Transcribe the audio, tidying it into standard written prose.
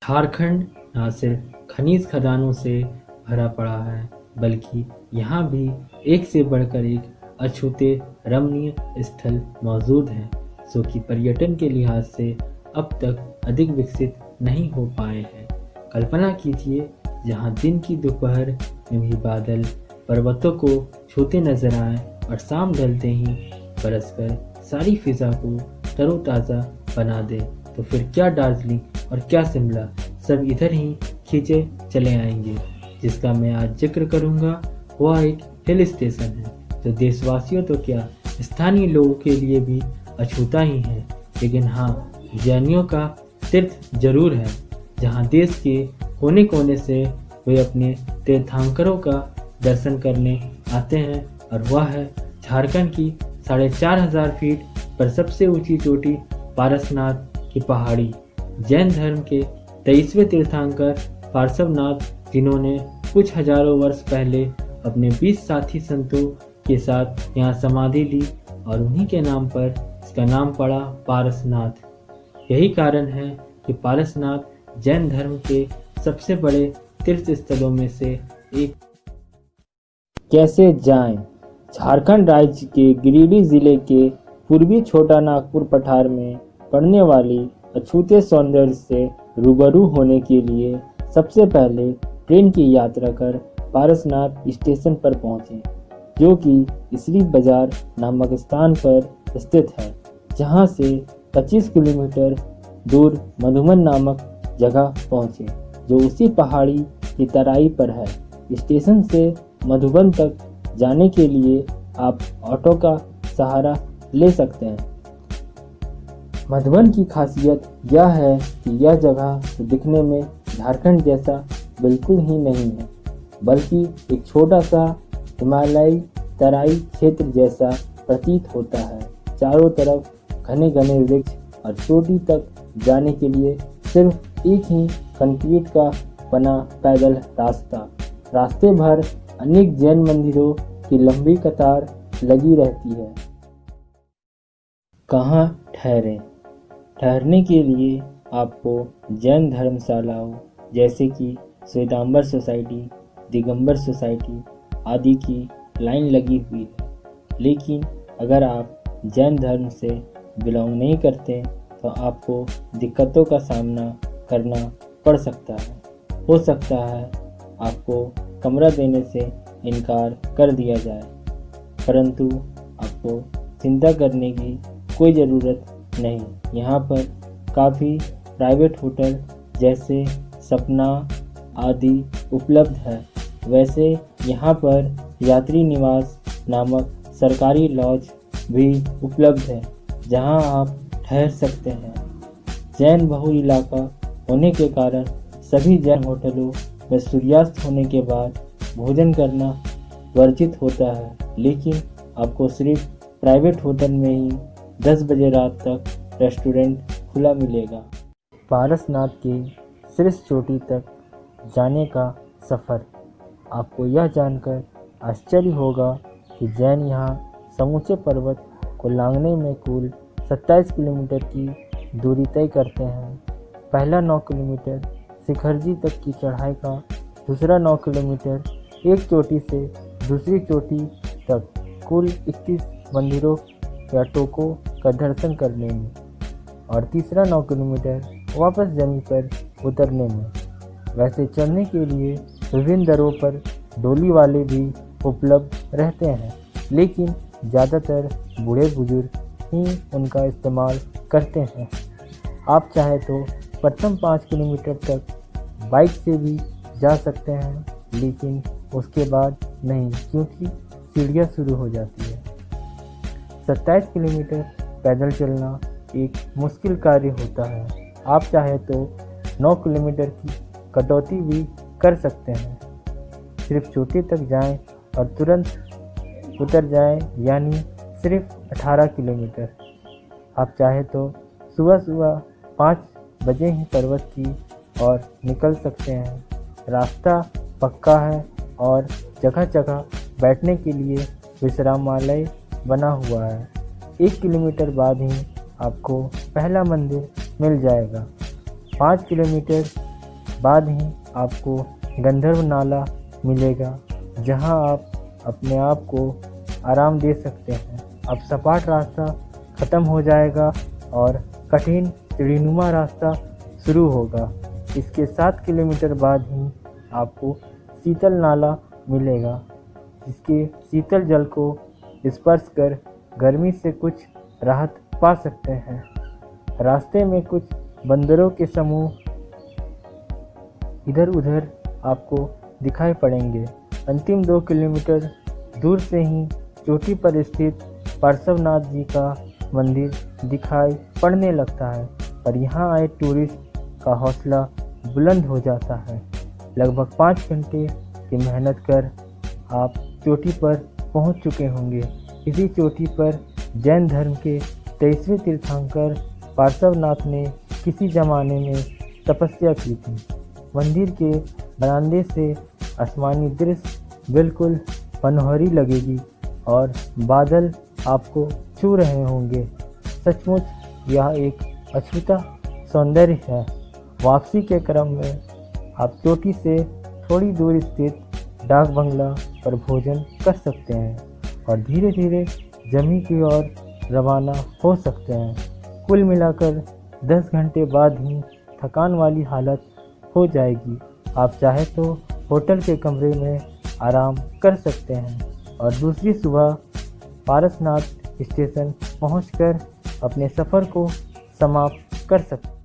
झारखंड न सिर्फ खनिज खदानों से भरा पड़ा है, बल्कि यहाँ भी एक से बढ़कर एक अछूते रमणीय स्थल मौजूद हैं, जो कि पर्यटन के लिहाज से अब तक अधिक विकसित नहीं हो पाए हैं। कल्पना कीजिए, जहाँ दिन की दोपहर में भी बादल पर्वतों को छूते नजर आए और शाम ढलते ही बरसकर सारी फिजा को तरोताज़ा बना दे, तो फिर क्या दार्जिलिंग और क्या शिमला सब इधर ही खींचे चले आएंगे। जिसका मैं आज जिक्र करूंगा वह एक हिल स्टेशन है, जो देशवासियों तो क्या स्थानीय लोगों के लिए भी अछूता ही है, लेकिन हाँ, जैनियों का तीर्थ जरूर है, जहाँ देश के कोने कोने से वे अपने तीर्थंकरों का दर्शन करने आते हैं। और वह है झारखंड की 4500 फीट पर सबसे ऊंची चोटी पारसनाथ की पहाड़ी। जैन धर्म के 23वें तीर्थंकर पार्श्वनाथ, जिन्होंने कुछ हजारों वर्ष पहले अपने 20 साथी संतों के साथ यहाँ समाधि ली, और उन्हीं के नाम पर इसका नाम पड़ा पारसनाथ। यही कारण है कि पारसनाथ जैन धर्म के सबसे बड़े तीर्थ स्थलों में से एक। कैसे जाएं? झारखंड राज्य के गिरिडीह जिले के पूर्वी छोटा नागपुर पठार में पड़ने वाली अछूते सौंदर्य से रूबरू होने के लिए सबसे पहले ट्रेन की यात्रा कर पारसनाथ स्टेशन पर पहुंचे, जो कि इसरी बाजार नामक स्थान पर स्थित है, जहां से 25 किलोमीटर दूर मधुबन नामक जगह पहुंचे, जो उसी पहाड़ी की तराई पर है। स्टेशन से मधुबन तक जाने के लिए आप ऑटो का सहारा ले सकते हैं। मधुबन की खासियत यह है कि यह जगह दिखने में झारखंड जैसा बिल्कुल ही नहीं है, बल्कि एक छोटा सा हिमालयी तराई क्षेत्र जैसा प्रतीत होता है। चारों तरफ घने घने वृक्ष और चोटी तक जाने के लिए सिर्फ एक ही कंक्रीट का बना पैदल रास्ते भर अनेक जैन मंदिरों की लंबी कतार लगी रहती है। कहाँ ठहरें? ठहरने के लिए आपको जैन धर्मशालाओं जैसे कि श्वेतांबर सोसाइटी, दिगंबर सोसाइटी आदि की लाइन लगी हुई है। लेकिन अगर आप जैन धर्म से बिलोंग नहीं करते तो आपको दिक्कतों का सामना करना पड़ सकता है। हो सकता है आपको कमरा देने से इनकार कर दिया जाए, परंतु आपको चिंता करने की कोई ज़रूरत नहीं। यहाँ पर काफ़ी प्राइवेट होटल जैसे सपना आदि उपलब्ध है। वैसे यहाँ पर यात्री निवास नामक सरकारी लॉज भी उपलब्ध है, जहाँ आप ठहर सकते हैं। जैन बहुल इलाका होने के कारण सभी जैन होटलों में सूर्यास्त होने के बाद भोजन करना वर्जित होता है, लेकिन आपको सिर्फ प्राइवेट होटल में ही 10 बजे रात तक रेस्टोरेंट खुला मिलेगा। पारसनाथ की शीर्ष चोटी तक जाने का सफ़र। आपको यह जानकर आश्चर्य होगा कि जैन यहाँ समूचे पर्वत को लांघने में कुल 27 किलोमीटर की दूरी तय करते हैं। पहला 9 किलोमीटर शिखरजी तक की चढ़ाई का, दूसरा 9 किलोमीटर एक चोटी से दूसरी चोटी तक कुल 21 मंदिरों या टोकों का दर्शन करने में, और तीसरा 9 किलोमीटर वापस जमीन पर उतरने में। वैसे चढ़ने के लिए विभिन्न दरों पर डोली वाले भी उपलब्ध रहते हैं, लेकिन ज़्यादातर बूढ़े बुजुर्ग ही उनका इस्तेमाल करते हैं। आप चाहे तो प्रथम 5 किलोमीटर तक बाइक से भी जा सकते हैं, लेकिन उसके बाद नहीं, क्योंकि सीढ़ियाँ शुरू हो जाती है। 27 किलोमीटर पैदल चलना एक मुश्किल कार्य होता है। आप चाहे तो 9 किलोमीटर की कटौती भी कर सकते हैं। सिर्फ चोटी तक जाएं और तुरंत उतर जाएं, यानी सिर्फ 18 किलोमीटर। आप चाहे तो सुबह सुबह 5 बजे ही पर्वत की ओर निकल सकते हैं। रास्ता पक्का है और जगह जगह बैठने के लिए विश्रामालय बना हुआ है। 1 किलोमीटर बाद ही आपको पहला मंदिर मिल जाएगा। 5 किलोमीटर बाद ही आपको गंधर्व नाला मिलेगा, जहां आप अपने आप को आराम दे सकते हैं। अब सपाट रास्ता ख़त्म हो जाएगा और कठिन सीढ़ीनुमा रास्ता शुरू होगा। इसके 7 किलोमीटर बाद ही आपको शीतल नाला मिलेगा, जिसके शीतल जल को स्पर्श कर गर्मी से कुछ राहत पा सकते हैं। रास्ते में कुछ बंदरों के समूह इधर उधर आपको दिखाई पड़ेंगे। अंतिम 2 किलोमीटर दूर से ही चोटी पर स्थित पार्श्वनाथ जी का मंदिर दिखाई पड़ने लगता है, पर यहाँ आए टूरिस्ट का हौसला बुलंद हो जाता है। लगभग 5 घंटे की मेहनत कर आप चोटी पर पहुँच चुके होंगे। इसी चोटी पर जैन धर्म के 23वें तीर्थंकर पार्श्वनाथ ने किसी ज़माने में तपस्या की थी। मंदिर के बरामदे से आसमानी दृश्य बिल्कुल मनोहरी लगेगी और बादल आपको छू रहे होंगे। सचमुच यह एक अछूता सौंदर्य है। वापसी के क्रम में आप चोटी से थोड़ी दूर स्थित डाक बंगला पर भोजन कर सकते हैं और धीरे धीरे जमी की ओर रवाना हो सकते हैं। कुल मिलाकर 10 घंटे बाद ही थकान वाली हालत हो जाएगी। आप चाहे तो होटल के कमरे में आराम कर सकते हैं और दूसरी सुबह पारसनाथ स्टेशन पहुंचकर अपने सफ़र को समाप्त कर सकते हैं।